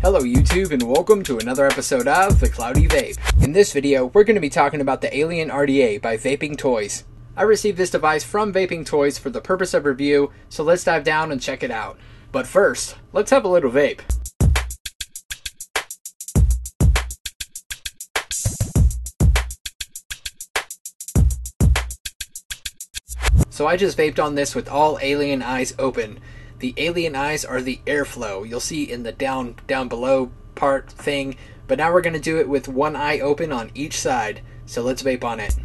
Hello YouTube and welcome to another episode of The Cloudy Vape. In this video, we're going to be talking about the Alien RDA by Vaping Toys. I received this device from Vaping Toys for the purpose of review, so let's dive down and check it out. But first, let's have a little vape. So I just vaped on this with all alien eyes open. The alien eyes are the airflow. You'll see in the down below part thing. But now we're going to do it with one eye open on each side. So let's vape on it.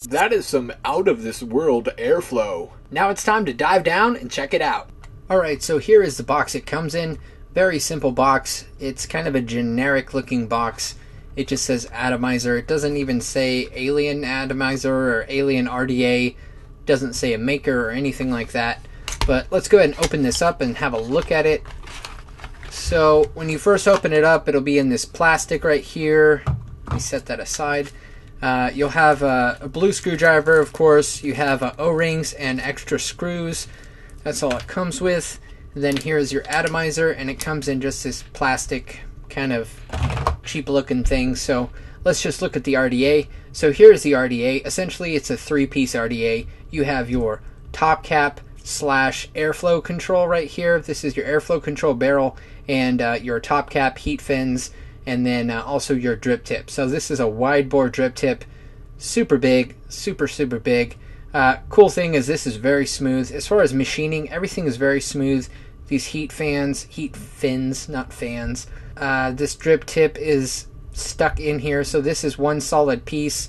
That is some out of this world airflow. Now it's time to dive down and check it out. Alright, so here is the box it comes in. Very simple box. It's kind of a generic looking box. It just says atomizer. It doesn't even say alien atomizer or alien RDA. It doesn't say a maker or anything like that. But let's go ahead and open this up and have a look at it. So when you first open it up, it'll be in this plastic right here. Let me set that aside. You'll have a blue screwdriver, of course. You have O-rings and extra screws. That's all it comes with. And then here's your atomizer, and it comes in just this plastic kind of cheap looking thing. So let's just look at the RDA. So here's the RDA. Essentially it's a 3-piece RDA. You have your top cap / airflow control right here. This is your airflow control barrel and your top cap, heat fins, and then also your drip tip. So this is a wide bore drip tip. Super big, super big. Cool thing is this is very smooth. As far as machining, everything is very smooth. These heat fins, not fans. This drip tip is stuck in here, so this is one solid piece.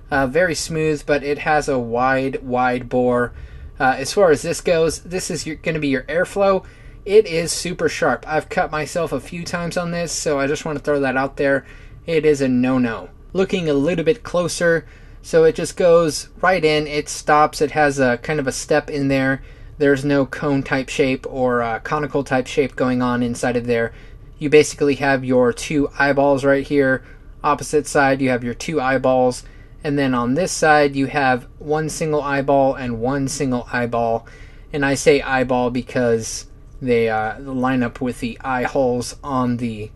Very smooth, but it has a wide bore. As far as this goes, this is going to be your airflow. It is super sharp. I've cut myself a few times on this, so I just want to throw that out there. It is a no-no. Looking a little bit closer, so it just goes right in, it stops, it has a kind of a step in there. There's no cone type shape or conical type shape going on inside of there. You basically have your two eyeballs right here. Opposite side you have your two eyeballs, and then on this side you have one single eyeball and one single eyeball. And I say eyeball because they line up with the eye holes on the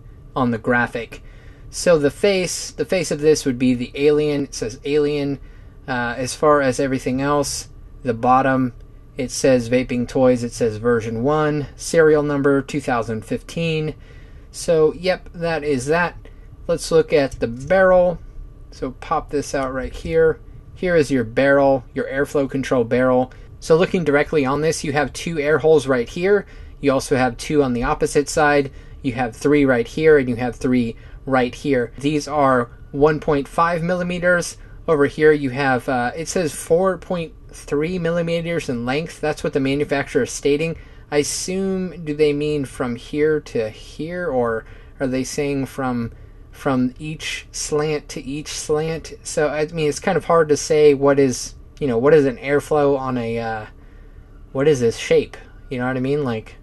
graphic. So the face of this would be the alien. It says alien. As far as everything else, the bottom, it says Vaping Toys. It says version 1, serial number 2015. So yep, that is that. Let's look at the barrel. So pop this out right here. Here is your barrel, your airflow control barrel. So looking directly on this, you have 2 air holes right here. You also have 2 on the opposite side. You have 3 right here, and you have 3 right here. These are 1.5 millimeters. Over here you have it says 4.3 millimeters in length. That's what the manufacturer is stating. I assume, do they mean from here to here, or are they saying from each slant to each slant? So I mean, it's kind of hard to say what is an airflow on a what is this shape, you know what I mean, like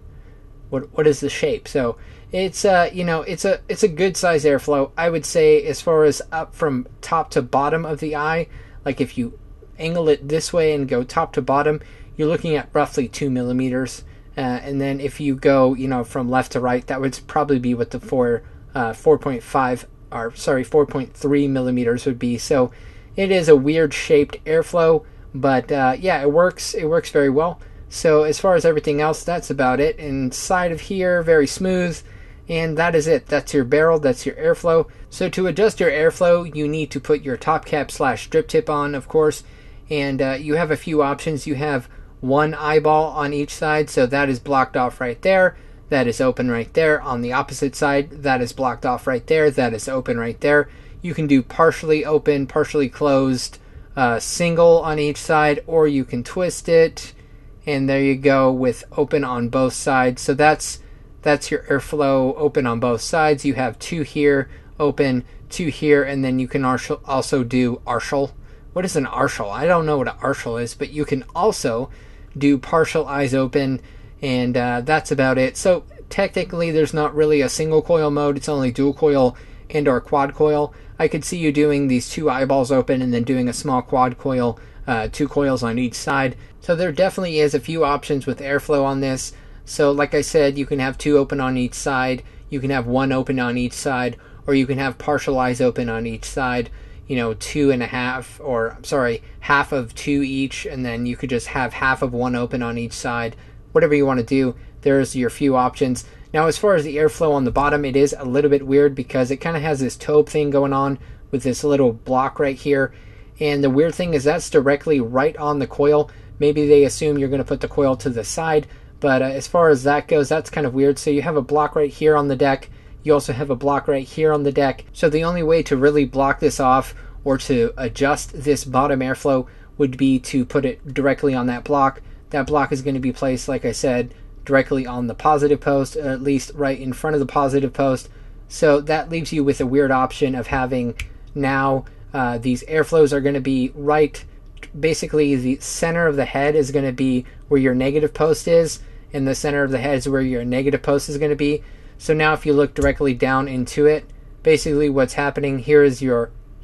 what is the shape? So it's it's a good size airflow. I would say as far as up from top to bottom of the eye, like if you angle it this way and go top to bottom, you're looking at roughly 2 millimeters. And then if you go, from left to right, that would probably be what the 4.3 millimeters would be. So it is a weird shaped airflow, but yeah, it works. It works very well. So as far as everything else, that's about it. Inside of here, very smooth. And that is it. That's your barrel. That's your airflow. So to adjust your airflow, you need to put your top cap / drip tip on, of course. And you have a few options. You have one eyeball on each side, so that is blocked off right there. That is open right there. On the opposite side, that is blocked off right there. That is open right there. You can do partially open, partially closed, single on each side, or you can twist it. And there you go with open on both sides. So that's your airflow open on both sides. You have 2 here, open, 2 here, and then you can also do artial. What is an artial? I don't know what an artial is, but you can also do partial eyes open, and that's about it. So technically there's not really a single coil mode, it's only dual coil and or quad coil. I could see you doing these 2 eyeballs open and then doing a small quad coil, 2 coils on each side. So there definitely is a few options with airflow on this. So like I said, you can have 2 open on each side, you can have 1 open on each side, or you can have partial eyes open on each side, you know, 2.5, or sorry, half of 2 each, and then you could just have half of 1 open on each side. Whatever you want to do, there's your few options. Now as far as the airflow on the bottom, it is a little bit weird because it kind of has this tobe thing going on with this little block right here. And the weird thing is that's directly right on the coil. Maybe they assume you're going to put the coil to the side, but as far as that goes, that's kind of weird. So you have a block right here on the deck. You also have a block right here on the deck. So the only way to really block this off or to adjust this bottom airflow would be to put it directly on that block. That block is going to be placed, like I said, directly on the positive post, or at least right in front of the positive post. So that leaves you with a weird option of having now these airflows are going to be right, basically the center of the head is going to be where your negative post is, and the center of the head is where your negative post is going to be. So now if you look directly down into it, basically what's happening, here's the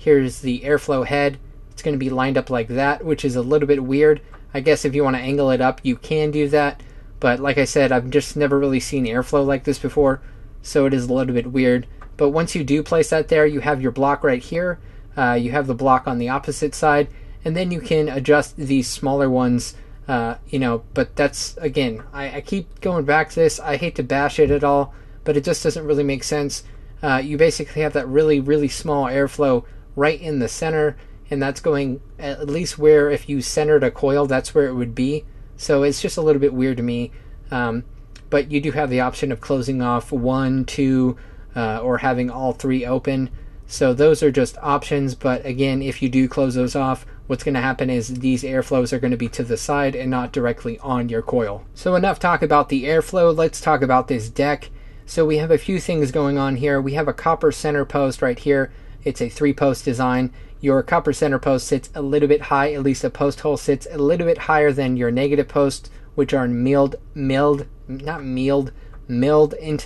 airflow head. It's going to be lined up like that, which is a little bit weird. I guess if you want to angle it up, you can do that. But like I said, I've just never really seen airflow like this before, so it is a little bit weird. But once you do place that there, you have your block right here. You have the block on the opposite side, and then you can adjust these smaller ones, but that's, again, I keep going back to this. I hate to bash it at all, but it just doesn't really make sense. You basically have that really, really small airflow right in the center, and that's going at least where, if you centered a coil, that's where it would be. So it's just a little bit weird to me, but you do have the option of closing off 1, 2, or having all 3 open. So those are just options, but again, if you do close those off, what's going to happen is these airflows are going to be to the side and not directly on your coil. So enough talk about the airflow, let's talk about this deck. So we have a few things going on here. We have a copper center post right here. It's a 3-post design. Your copper center post sits a little bit high, at least the post hole sits a little bit higher than your negative posts, which are milled into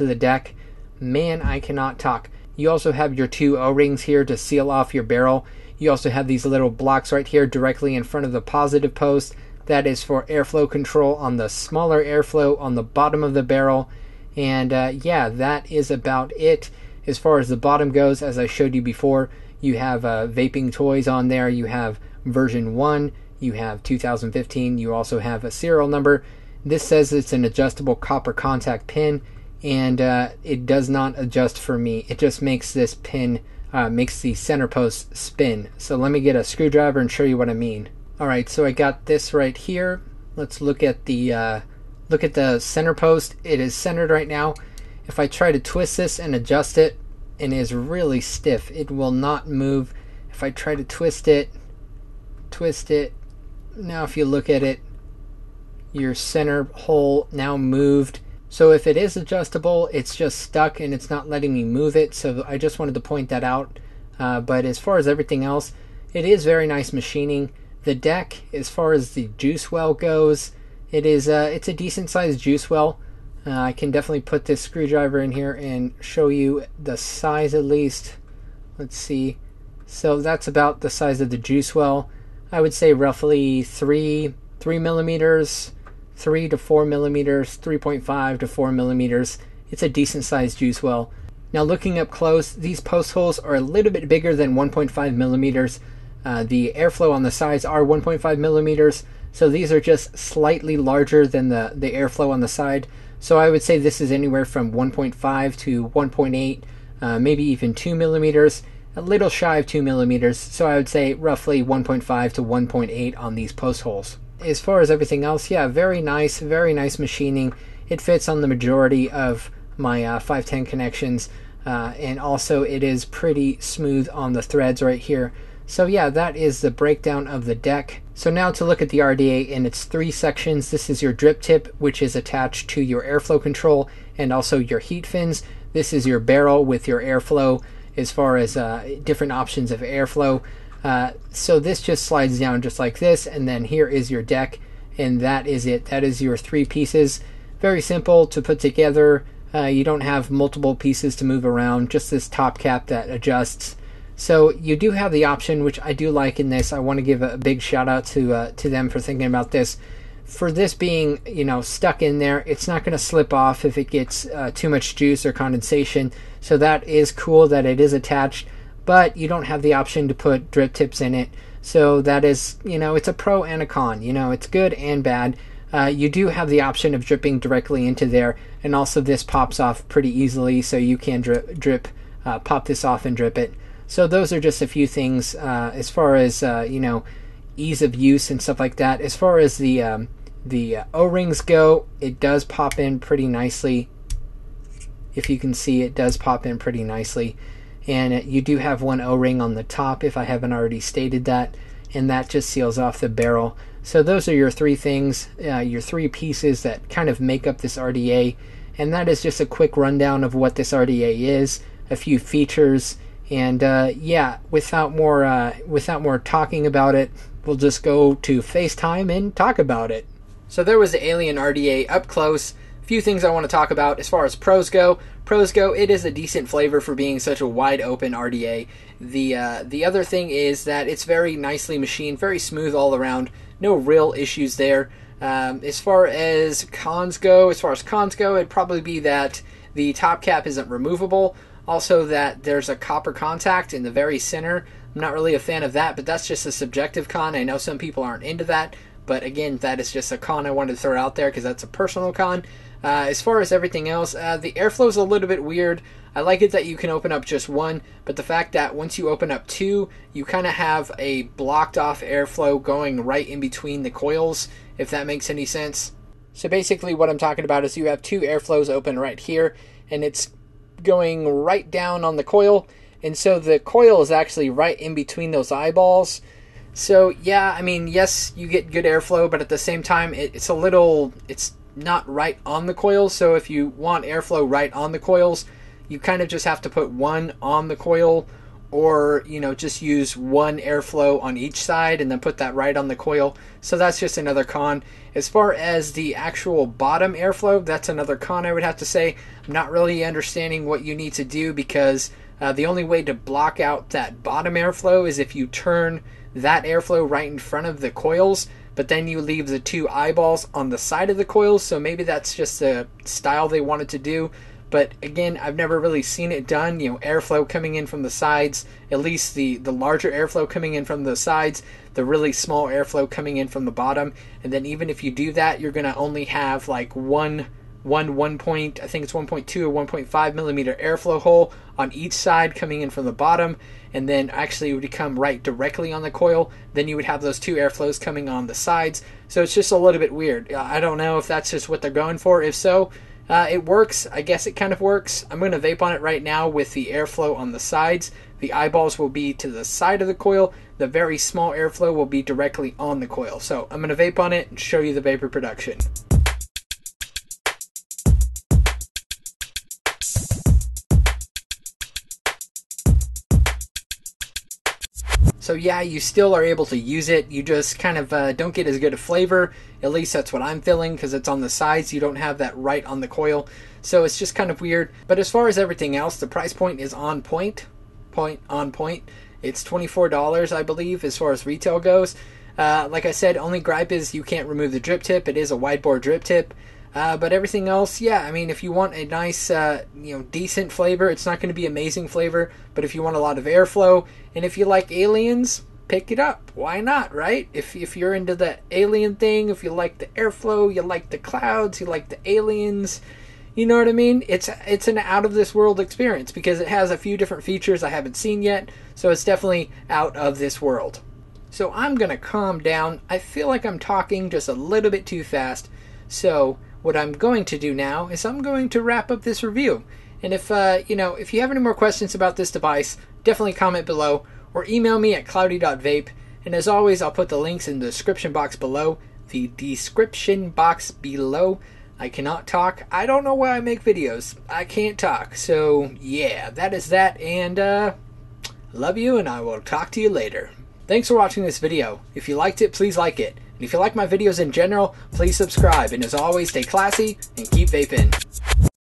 the deck. Man, I cannot talk. You also have your 2 O-rings here to seal off your barrel. You also have these little blocks right here directly in front of the positive post. That is for airflow control on the smaller airflow on the bottom of the barrel. And yeah, that is about it. As far as the bottom goes, as I showed you before, you have vaping toys on there. You have version 1, you have 2015, you also have a serial number. This says it's an adjustable copper contact pin, and it does not adjust for me. It just makes this pin, makes the center post spin. So let me get a screwdriver and show you what I mean. Alright, so I got this right here. Let's look at the center post. It is centered right now. If I try to twist this and adjust it, and it is really stiff, it will not move. If I try to twist it, now if you look at it, your center hole now moved. So if it is adjustable, it's just stuck and it's not letting me move it. So I just wanted to point that out. But as far as everything else, it is very nice machining. The deck, as far as the juice well goes, it's a decent sized juice well. I can definitely put this screwdriver in here and show you the size at least. Let's see. So that's about the size of the juice well. I would say roughly 3 millimeters, 3 to 4 millimeters, 3.5 to 4 millimeters. It's a decent sized juice well. Now looking up close, these post holes are a little bit bigger than 1.5 millimeters. The airflow on the sides are 1.5 millimeters. So these are just slightly larger than the airflow on the side. So I would say this is anywhere from 1.5 to 1.8, maybe even 2 millimeters, a little shy of 2 millimeters. So I would say roughly 1.5 to 1.8 on these post holes. As far as everything else, yeah, very nice machining. It fits on the majority of my 510 connections, and also it is pretty smooth on the threads right here. So yeah, that is the breakdown of the deck. So now to look at the RDA in its 3 sections. This is your drip tip, which is attached to your airflow control and also your heat fins. This is your barrel with your airflow as far as different options of airflow. So this just slides down just like this, and then here is your deck, and that is it. That is your 3 pieces. Very simple to put together. You don't have multiple pieces to move around, just this top cap that adjusts. So you do have the option, which I do like in this. I want to give a big shout out to them for thinking about this. For this being, you know, stuck in there, it's not going to slip off if it gets too much juice or condensation. So that is cool that it is attached, but you don't have the option to put drip tips in it. So that is, you know, it's a pro and a con. You know, it's good and bad. You do have the option of dripping directly into there, and also this pops off pretty easily, so you can pop this off and drip it. So those are just a few things as far as you know, ease of use and stuff like that. As far as the O-rings go, it does pop in pretty nicely. If you can see, it does pop in pretty nicely, and you do have one O-ring on the top, if I haven't already stated that, and that just seals off the barrel. So those are your three things, your three pieces that kind of make up this RDA, and that is just a quick rundown of what this RDA is, a few features, and yeah, without more talking about it, we'll just go to FaceTime and talk about it. So there was the Alien RDA up close. A few things I want to talk about as far as pros go. It is a decent flavor for being such a wide open RDA. The other thing is that it's very nicely machined, very smooth all around. No real issues there. As far as cons go, it'd probably be that the top cap isn't removable. Also that there's a copper contact in the very center. I'm not really a fan of that, but that's just a subjective con. I know some people aren't into that, but again, that is just a con I wanted to throw out there because that's a personal con. As far as everything else, the airflow is a little bit weird. I like it that you can open up just one, but the fact that once you open up two, you kind of have a blocked off airflow going right in between the coils, if that makes any sense. So basically what I'm talking about is you have two airflows open right here, and it's going right down on the coil, and so the coil is actually right in between those eyeballs. So yeah, I mean, yes, you get good airflow, but at the same time, it's not right on the coils. So if you want airflow right on the coils, you kind of just have to put one on the coil, or you know, just use one airflow on each side and then put that right on the coil. So that's just another con. As far as the actual bottom airflow, that's another con I would have to say. I'm not really understanding what you need to do, because the only way to block out that bottom airflow is if you turn that airflow right in front of the coils, but then you leave the two eyeballs on the side of the coils. So maybe that's just the style they wanted to do. But again, I've never really seen it done. You know, airflow coming in from the sides, at least the larger airflow coming in from the sides, the really small airflow coming in from the bottom. And then even if you do that, you're going to only have like one point, I think it's 1.2 or 1.5 millimeter airflow hole on each side coming in from the bottom, and then actually it would come right directly on the coil. Then you would have those two airflows coming on the sides. So it's just a little bit weird. I don't know if that's just what they're going for. If so, it works. I guess it kind of works. I'm going to vape on it right now with the airflow on the sides. The eyeballs will be to the side of the coil. The very small airflow will be directly on the coil. So I'm going to vape on it and show you the vapor production. So yeah, you still are able to use it. You just kind of don't get as good a flavor. At least that's what I'm feeling, because it's on the sides. You don't have that right on the coil. So it's just kind of weird. But as far as everything else, the price point is on point. It's $24, I believe, as far as retail goes. Like I said, only gripe is you can't remove the drip tip. It is a wide bore drip tip. But everything else, yeah, I mean, if you want a nice, decent flavor, it's not going to be amazing flavor, but if you want a lot of airflow, and if you like aliens, pick it up. Why not, right? If you're into the alien thing, if you like the airflow, you like the clouds, you like the aliens, you know what I mean? It's an out-of-this-world experience, because it has a few different features I haven't seen yet, so it's definitely out of this world. So I'm going to calm down. I feel like I'm talking just a little bit too fast, so what I'm going to do now is I'm going to wrap up this review. And if you have any more questions about this device, definitely comment below or email me at cloudy.vape. And as always, I'll put the links in the description box below. I cannot talk. I don't know why I make videos. I can't talk. So yeah, that is that. And love you, and I will talk to you later. Thanks for watching this video. If you liked it, please like it. And if you like my videos in general, please subscribe. And as always, stay classy and keep vaping.